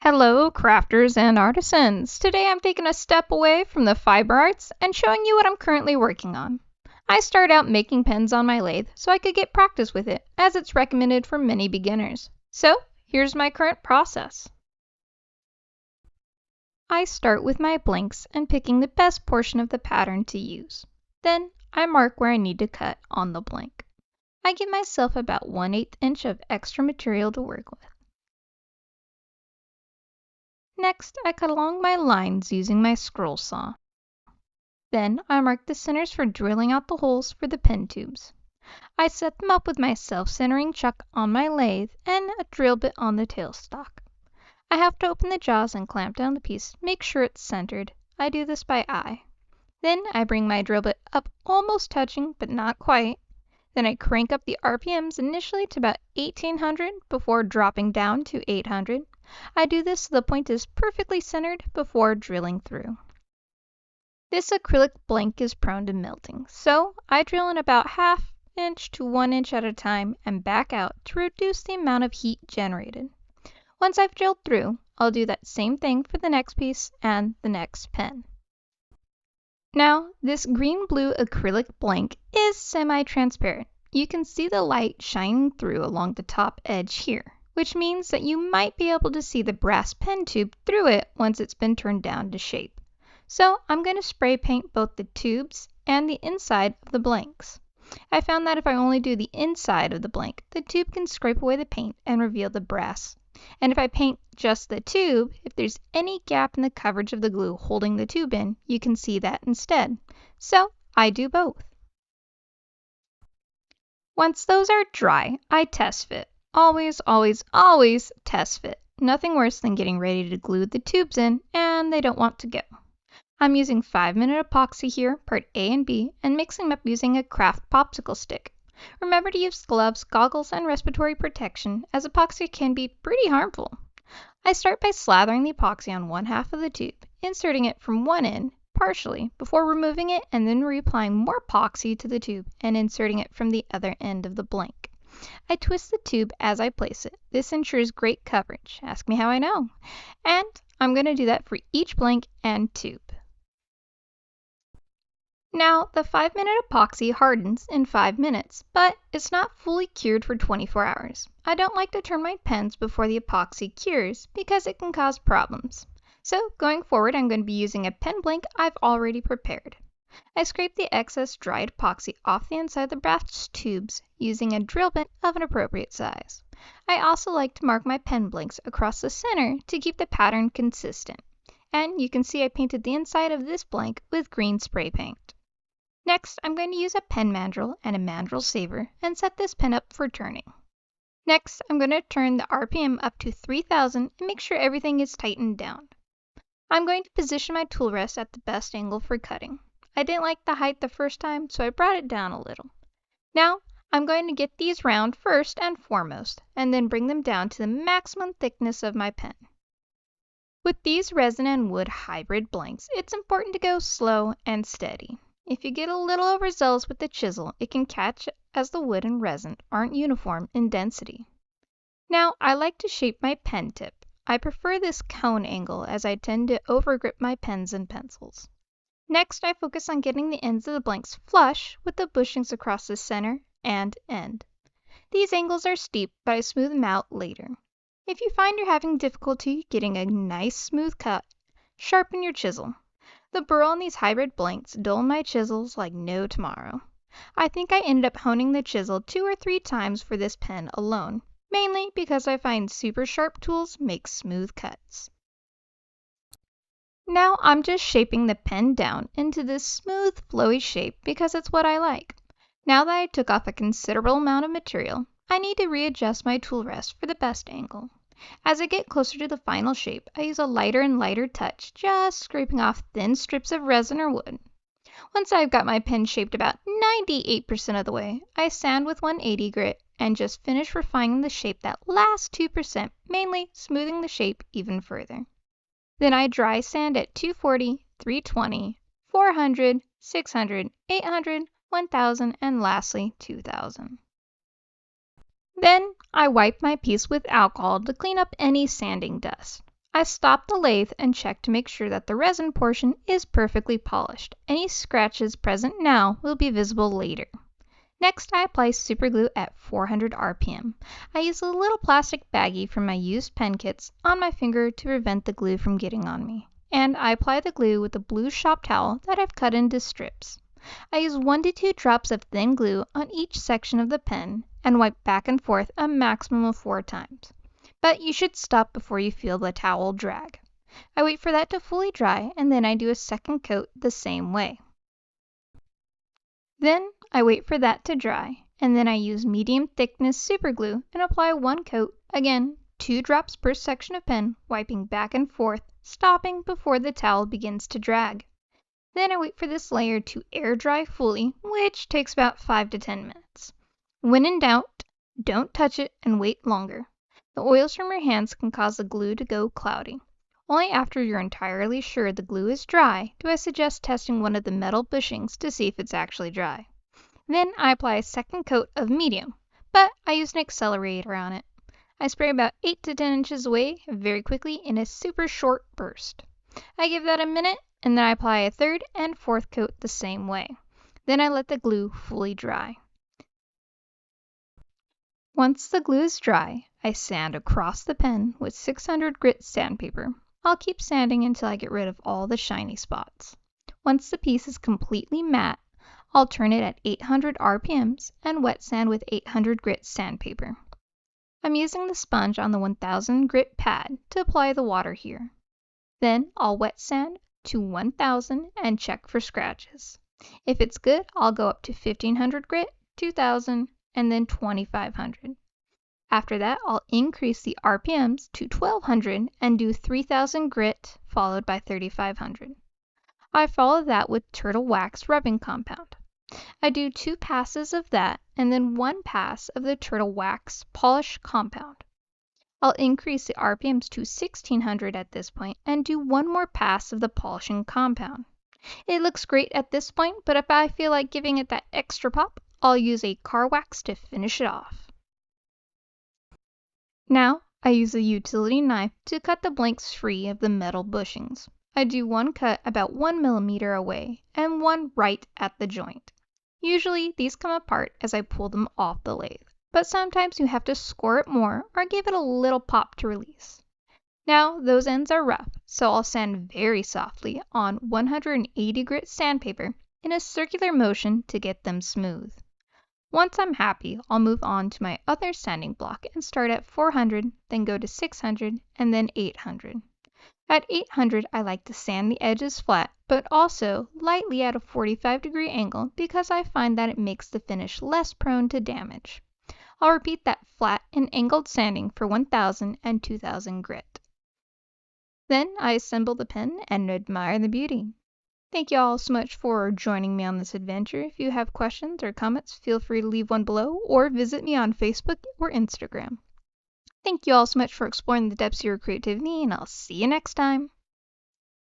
Hello, crafters and artisans! Today I'm taking a step away from the fiber arts and showing you what I'm currently working on. I started out making pens on my lathe so I could get practice with it, as it's recommended for many beginners. So, here's my current process. I start with my blanks and picking the best portion of the pattern to use. Then, I mark where I need to cut on the blank. I give myself about 1/8 inch of extra material to work with. Next, I cut along my lines using my scroll saw. Then I mark the centers for drilling out the holes for the pen tubes. I set them up with my self-centering chuck on my lathe and a drill bit on the tailstock. I have to open the jaws and clamp down the piece to make sure it's centered. I do this by eye. Then I bring my drill bit up almost touching but not quite. Then I crank up the RPMs initially to about 1800 before dropping down to 800. I do this so the point is perfectly centered before drilling through. This acrylic blank is prone to melting, so I drill in about 1/2 inch to 1 inch at a time and back out to reduce the amount of heat generated. Once I've drilled through, I'll do that same thing for the next piece and the next pen. Now, this green-blue acrylic blank is semi-transparent. You can see the light shining through along the top edge here, which means that you might be able to see the brass pen tube through it once it's been turned down to shape. So I'm going to spray paint both the tubes and the inside of the blanks. I found that if I only do the inside of the blank, the tube can scrape away the paint and reveal the brass. And if I paint just the tube, if there's any gap in the coverage of the glue holding the tube in, you can see that instead. So I do both. Once those are dry, I test fit. Always, always, always test fit. Nothing worse than getting ready to glue the tubes in and they don't want to go. I'm using 5-minute epoxy here, part A and B, and mixing them up using a craft popsicle stick. Remember to use gloves, goggles, and respiratory protection, as epoxy can be pretty harmful. I start by slathering the epoxy on 1/2 of the tube, inserting it from one end, partially, before removing it and then reapplying more epoxy to the tube and inserting it from the other end of the blank. I twist the tube as I place it. This ensures great coverage. Ask me how I know. And I'm going to do that for each blank and tube. Now, the 5-minute epoxy hardens in 5 minutes, but it's not fully cured for 24 hours. I don't like to turn my pens before the epoxy cures because it can cause problems. So, going forward, I'm going to be using a pen blank I've already prepared. I scrape the excess dried epoxy off the inside of the brass tubes using a drill bit of an appropriate size. I also like to mark my pen blanks across the center to keep the pattern consistent. And you can see I painted the inside of this blank with green spray paint. Next, I'm going to use a pen mandrel and a mandrel saver and set this pen up for turning. Next, I'm going to turn the RPM up to 3000 and make sure everything is tightened down. I'm going to position my tool rest at the best angle for cutting. I didn't like the height the first time, so I brought it down a little. Now, I'm going to get these round first and foremost, and then bring them down to the maximum thickness of my pen. With these resin and wood hybrid blanks, it's important to go slow and steady. If you get a little overzealous with the chisel, it can catch as the wood and resin aren't uniform in density. Now, I like to shape my pen tip. I prefer this cone angle as I tend to overgrip my pens and pencils. Next, I focus on getting the ends of the blanks flush with the bushings across the center and end. These angles are steep, but I smooth them out later. If you find you're having difficulty getting a nice smooth cut, sharpen your chisel. The burl on these hybrid blanks dull my chisels like no tomorrow. I think I ended up honing the chisel 2 or 3 times for this pen alone, mainly because I find super sharp tools make smooth cuts. Now I'm just shaping the pen down into this smooth, flowy shape because it's what I like. Now that I took off a considerable amount of material, I need to readjust my tool rest for the best angle. As I get closer to the final shape, I use a lighter and lighter touch, just scraping off thin strips of resin or wood. Once I've got my pen shaped about 98% of the way, I sand with 180 grit and just finish refining the shape that last 2%, mainly smoothing the shape even further. Then I dry sand at 240, 320, 400, 600, 800, 1000, and lastly 2000. Then I wipe my piece with alcohol to clean up any sanding dust. I stop the lathe and check to make sure that the resin portion is perfectly polished. Any scratches present now will be visible later. Next, I apply superglue at 400 RPM. I use a little plastic baggie from my used pen kits on my finger to prevent the glue from getting on me. And I apply the glue with a blue shop towel that I've cut into strips. I use 1 to 2 drops of thin glue on each section of the pen and wipe back and forth a maximum of 4 times. But you should stop before you feel the towel drag. I wait for that to fully dry and then I do a second coat the same way. Then I wait for that to dry and then I use medium thickness superglue and apply 1 coat, again 2 drops per section of pen, wiping back and forth, stopping before the towel begins to drag. Then I wait for this layer to air dry fully, which takes about 5 to 10 minutes. When in doubt, don't touch it and wait longer. The oils from your hands can cause the glue to go cloudy. Only after you're entirely sure the glue is dry do I suggest testing one of the metal bushings to see if it's actually dry. Then I apply a second coat of medium, but I use an accelerator on it. I spray about 8 to 10 inches away very quickly in a super short burst. I give that a minute and then I apply a third and fourth coat the same way. Then I let the glue fully dry. Once the glue is dry, I sand across the pen with 600 grit sandpaper. I'll keep sanding until I get rid of all the shiny spots. Once the piece is completely matte, I'll turn it at 800 RPMs and wet sand with 800 grit sandpaper. I'm using the sponge on the 1000 grit pad to apply the water here. Then I'll wet sand to 1000 and check for scratches. If it's good, I'll go up to 1500 grit, 2000, and then 2500. After that, I'll increase the RPMs to 1200 and do 3000 grit followed by 3500. I follow that with turtle wax rubbing compound. I do 2 passes of that and then 1 pass of the turtle wax polish compound. I'll increase the RPMs to 1600 at this point and do 1 more pass of the polishing compound. It looks great at this point, but if I feel like giving it that extra pop, I'll use a car wax to finish it off. Now, I use a utility knife to cut the blanks free of the metal bushings. I do 1 cut about 1 millimeter away and 1 right at the joint. Usually, these come apart as I pull them off the lathe, but sometimes you have to score it more or give it a little pop to release. Now, those ends are rough, so I'll sand very softly on 180 grit sandpaper in a circular motion to get them smooth. Once I'm happy, I'll move on to my other sanding block and start at 400, then go to 600, and then 800. At 800, I like to sand the edges flat, but also lightly at a 45-degree angle because I find that it makes the finish less prone to damage. I'll repeat that flat and angled sanding for 1000 and 2000 grit. Then I assemble the pen and admire the beauty. Thank you all so much for joining me on this adventure. If you have questions or comments, feel free to leave one below or visit me on Facebook or Instagram. Thank you all so much for exploring the depths of your creativity, and I'll see you next time.